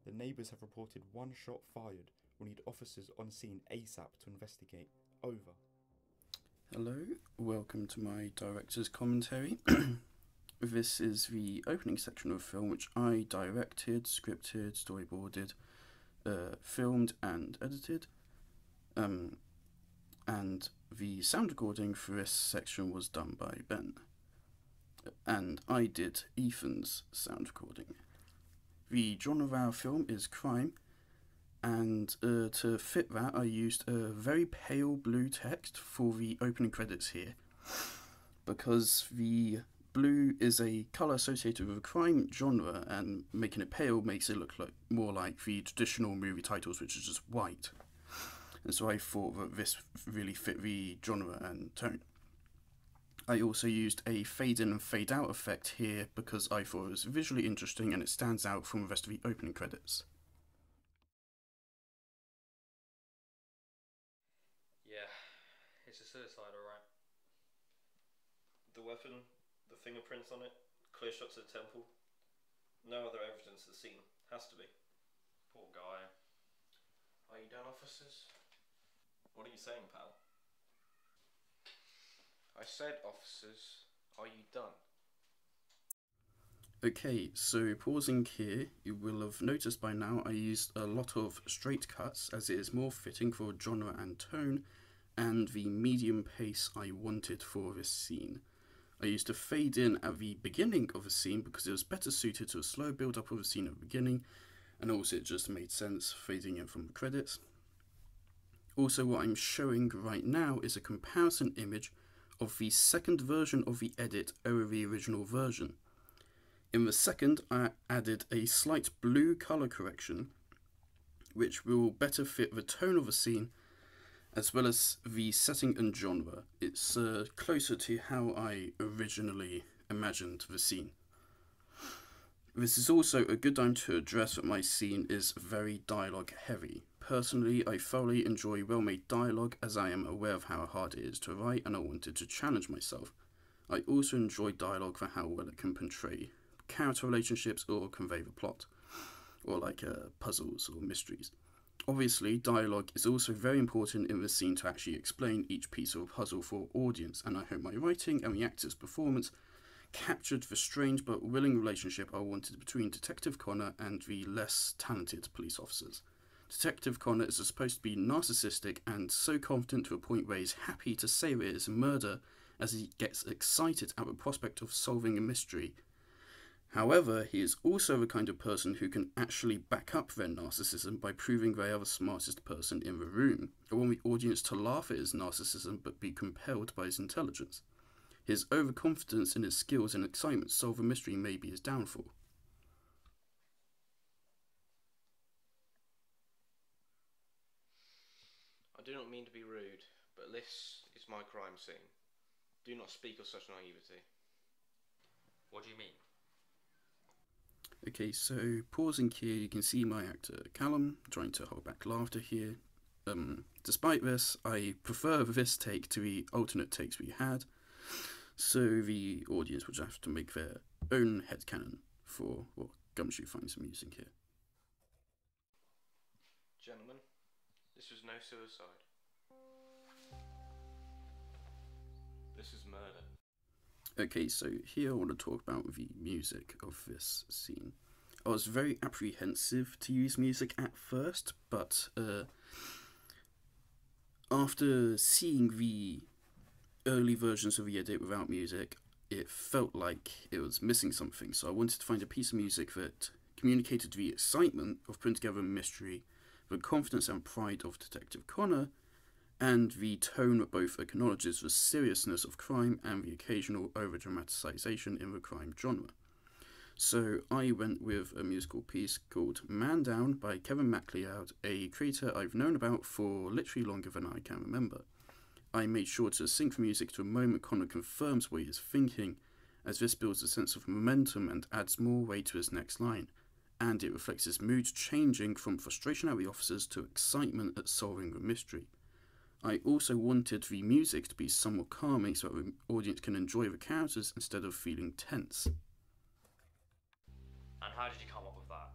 The neighbours have reported one shot fired. We need officers on scene ASAP to investigate. Over. Hello, welcome to my director's commentary. This is the opening section of a film which I directed, scripted, storyboarded, filmed and edited. And the sound recording for this section was done by Ben. And I did Ethan's sound recording. The genre of our film is crime, and to fit that I used a very pale blue text for the opening credits here, because the blue is a colour associated with a crime genre, and making it pale makes it look like more like the traditional movie titles, which is just white. And so I thought that this really fit the genre and tone. I also used a fade in and fade out effect here because I thought it was visually interesting and it stands out from the rest of the opening credits. Yeah, it's a suicide, alright. The weapon, the fingerprints on it, clear shots of the temple. No other evidence at the scene. Has to be. Poor guy. Are you done, officers? What are you saying, pal? I said, officers, are you done? Okay, so pausing here, you will have noticed by now I used a lot of straight cuts as it is more fitting for genre and tone, and the medium pace I wanted for this scene. I used a fade in at the beginning of a scene because it was better suited to a slow build up of a scene at the beginning, and also it just made sense fading in from the credits. Also, what I'm showing right now is a comparison image of the second version of the edit over the original version. In the second, I added a slight blue colour correction, which will better fit the tone of the scene, as well as the setting and genre. It's closer to how I originally imagined the scene. This is also a good time to address that my scene is very dialogue heavy. Personally, I thoroughly enjoy well-made dialogue as I am aware of how hard it is to write and I wanted to challenge myself. I also enjoy dialogue for how well it can portray character relationships or convey the plot, or like puzzles or mysteries. Obviously, dialogue is also very important in the scene to actually explain each piece of a puzzle for audience, and I hope my writing and the actor's performance captured the strange but willing relationship I wanted between Detective Connor and the less talented police officers. Detective Connor is supposed to be narcissistic and so confident to a point where he's happy to say it is murder as he gets excited at the prospect of solving a mystery. However, he is also the kind of person who can actually back up their narcissism by proving they are the smartest person in the room. I want the audience to laugh at his narcissism but be compelled by his intelligence. His overconfidence in his skills and excitement to solve a mystery may be his downfall. I do not mean to be rude, but this is my crime scene. Do not speak of such naivety. What do you mean? Okay, so pausing here, you can see my actor Callum trying to hold back laughter here. Despite this, I prefer this take to the alternate takes we had, so the audience would have to make their own headcanon for what Gumshoe finds amusing here. Gentlemen, this was no suicide. This is murder. Okay, so here I want to talk about the music of this scene. I was very apprehensive to use music at first, but after seeing the early versions of the edit without music, it felt like it was missing something, so I wanted to find a piece of music that communicated the excitement of putting together a mystery, the confidence and pride of Detective Connor, and the tone that both acknowledges the seriousness of crime and the occasional over-dramatisation in the crime genre. So I went with a musical piece called Man Down by Kevin MacLeod, a creator I've known about for literally longer than I can remember. I made sure to sync the music to a moment Connor confirms what he is thinking, as this builds a sense of momentum and adds more weight to his next line, and it reflects his mood changing from frustration at the officers to excitement at solving the mystery. I also wanted the music to be somewhat calming so that the audience can enjoy the characters instead of feeling tense. And how did you come up with that?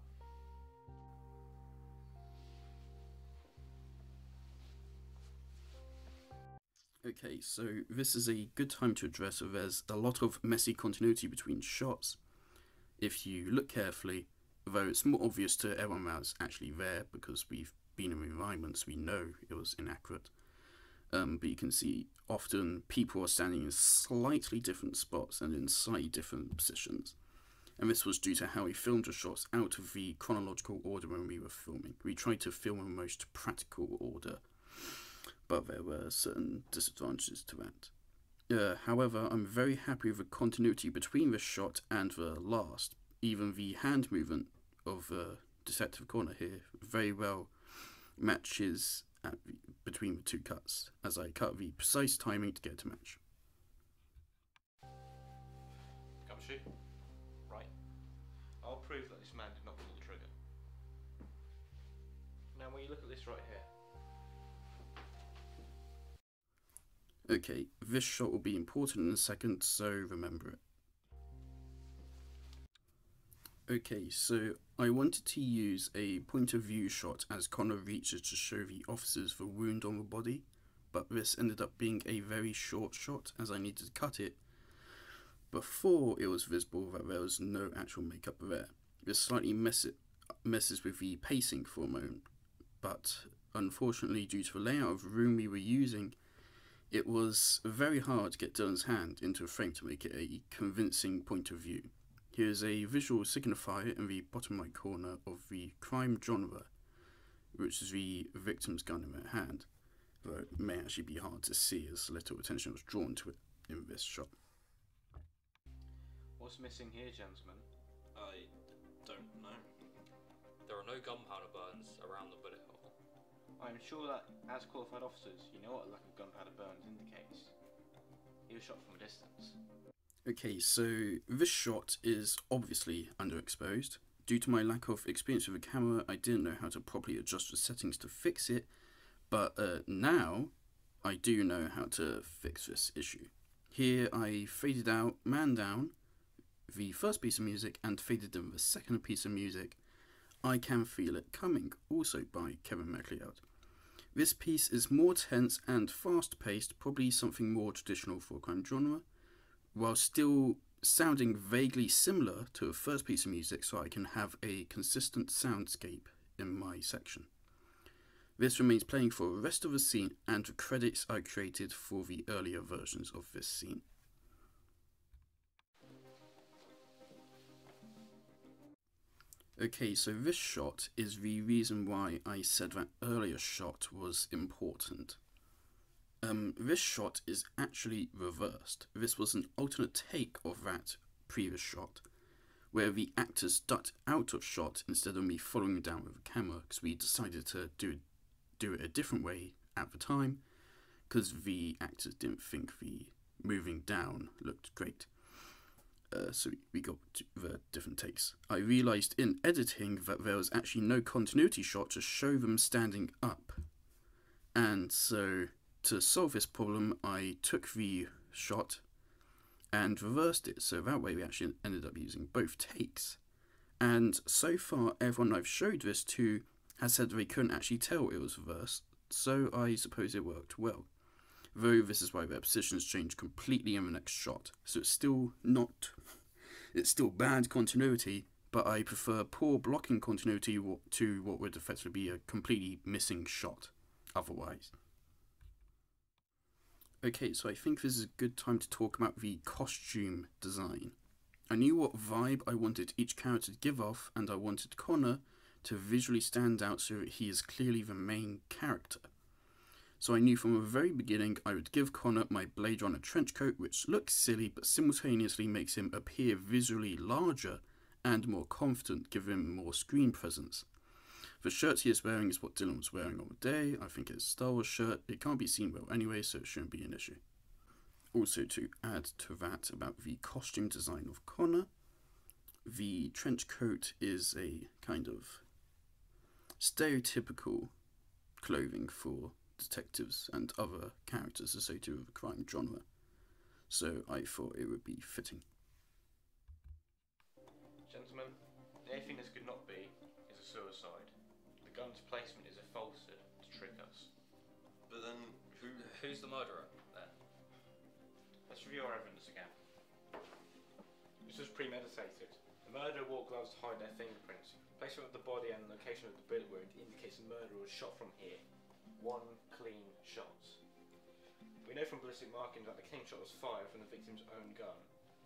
Okay, so this is a good time to address that there's a lot of messy continuity between shots. If you look carefully, though it's more obvious to everyone that's actually there because we've been in environments, we know it was inaccurate. But you can see often people are standing in slightly different spots and in slightly different positions. And this was due to how we filmed the shots out of the chronological order when we were filming. We tried to film in the most practical order, but there were certain disadvantages to that. However, I'm very happy with the continuity between this shot and the last. Even the hand movement of Detective Connor here very well matches between the two cuts, as I cut the precise timing to get it to match. Gumshoe? Right. I'll prove that this man did not pull the trigger. Now when you look at this right here. Okay, this shot will be important in a second, so remember it. Okay, so I wanted to use a point of view shot as Connor reaches to show the officers the wound on the body, but this ended up being a very short shot as I needed to cut it before it was visible that there was no actual makeup there. This slightly messes with the pacing for a moment, but unfortunately due to the layout of the room we were using, it was very hard to get Dylan's hand into a frame to make it a convincing point of view. Here's a visual signifier in the bottom right corner of the crime genre, which is the victim's gun in their hand, though it may actually be hard to see as little attention was drawn to it in this shot. What's missing here, gentlemen? I don't know. There are no gunpowder burns around the bullet hole. I'm sure that, as qualified officers, you know what a lack of gunpowder burns indicates. He was shot from a distance. Okay, so this shot is obviously underexposed. Due to my lack of experience with the camera, I didn't know how to properly adjust the settings to fix it, but now I do know how to fix this issue. Here I faded out Man Down, the first piece of music, and faded in the second piece of music, I Can Feel It Coming, also by Kevin MacLeod. This piece is more tense and fast-paced, probably something more traditional for a crime genre, while still sounding vaguely similar to the first piece of music, so I can have a consistent soundscape in my section. This remains playing for the rest of the scene, and the credits I created for the earlier versions of this scene. Okay, so this shot is the reason why I said that earlier shot was important. This shot is actually reversed. This was an alternate take of that previous shot, where the actors ducked out of shot instead of me following them down with the camera, because we decided to do it a different way at the time, because the actors didn't think the moving down looked great. So we got the different takes. I realised in editing that there was actually no continuity shot to show them standing up, and so to solve this problem I took the shot and reversed it, so that way we actually ended up using both takes. And so far everyone I've showed this to has said they couldn't actually tell it was reversed, so I suppose it worked well. Though this is why their positions changed completely in the next shot, so it's still bad continuity, but I prefer poor blocking continuity to what would effectively be a completely missing shot otherwise. Okay, so I think this is a good time to talk about the costume design. I knew what vibe I wanted each character to give off, and I wanted Connor to visually stand out so that he is clearly the main character. So I knew from the very beginning I would give Connor my Blade Runner trench coat, which looks silly but simultaneously makes him appear visually larger and more confident, giving him more screen presence. The shirt he is wearing is what Dylan was wearing on the day. I think it's a Star Wars shirt. It can't be seen well anyway, so it shouldn't be an issue. Also, to add to that about the costume design of Connor, the trench coat is a kind of stereotypical clothing for detectives and other characters associated with the crime genre, so I thought it would be fitting. Gentlemen, the only thing this could not be is a suicide. The gun's placement is a falsehood to trick us. But then, Who's the murderer then? review our evidence again. This was premeditated. The murderer wore gloves to hide their fingerprints. Placement of the body and location of the bullet wound indicates the murderer was shot from here. One clean shot. We know from ballistic markings that the clean shot was fired from the victim's own gun.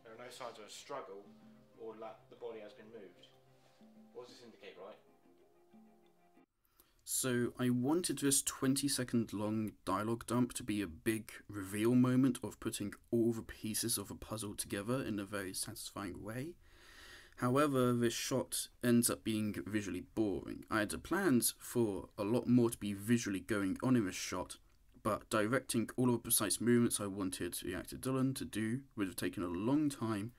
There are no signs of a struggle or that the body has been moved. What does this indicate, right? So I wanted this 20-second long dialogue dump to be a big reveal moment of putting all the pieces of a puzzle together in a very satisfying way. However, this shot ends up being visually boring. I had plans for a lot more to be visually going on in this shot, but directing all of the precise movements I wanted the actor Dylan to do would have taken a long time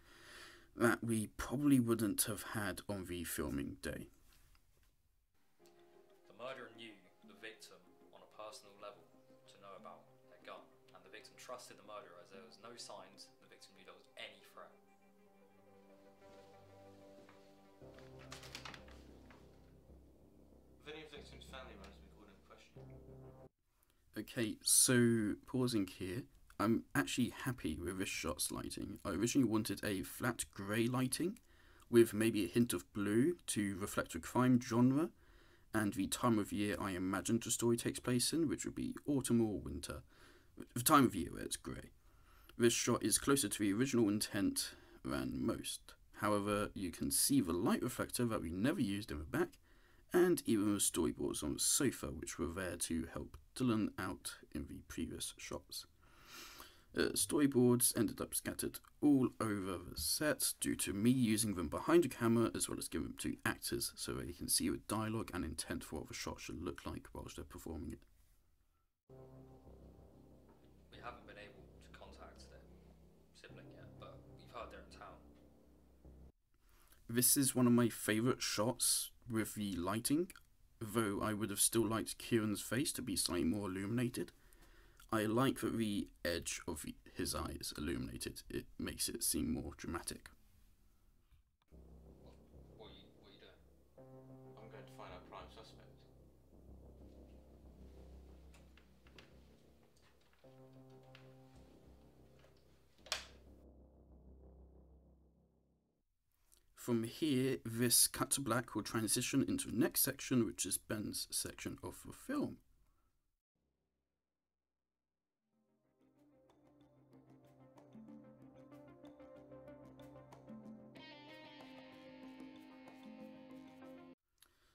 that we probably wouldn't have had on the filming day. The murderer knew the victim on a personal level to know about their gun, and the victim trusted the murderer as there was no signs the victim knew there was any threat. Have any of the victim's family members been called into question? Okay, so pausing here, I'm actually happy with this shot's lighting. I originally wanted a flat grey lighting with maybe a hint of blue to reflect the crime genre and the time of year I imagined the story takes place in, which would be autumn or winter, the time of year where it's grey. This shot is closer to the original intent than most. However, you can see the light reflector that we never used in the back, and even the storyboards on the sofa, which were there to help Dylan out in the previous shots. Storyboards ended up scattered all over the set due to me using them behind the camera as well as giving them to actors so they can see the dialogue and intent for what the shot should look like whilst they're performing it. We haven't been able to contact their sibling yet, but we've heard they're in town. This is one of my favourite shots with the lighting, though I would have still liked Kieran's face to be slightly more illuminated. I like that the edge of his eye is illuminated. It makes it seem more dramatic. What are you doing? I'm going to find our prime suspect. From here, this cut to black will transition into the next section, which is Ben's section of the film.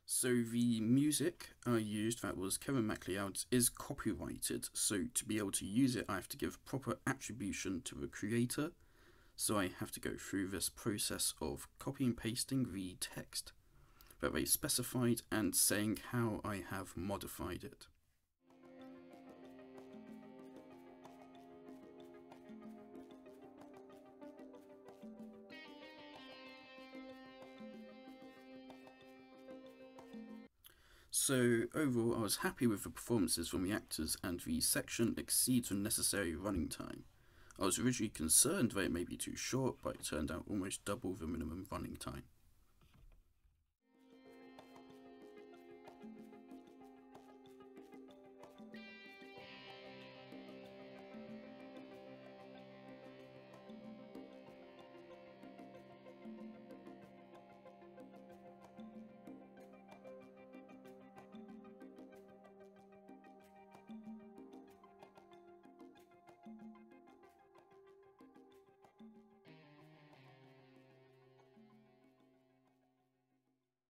So the music I used, that was Kevin MacLeod's, is copyrighted, so to be able to use it I have to give proper attribution to the creator, so I have to go through this process of copy and pasting the text that they specified and saying how I have modified it. So overall I was happy with the performances from the actors and the section exceeds the necessary running time. I was originally concerned that it may be too short, but it turned out almost double the minimum running time.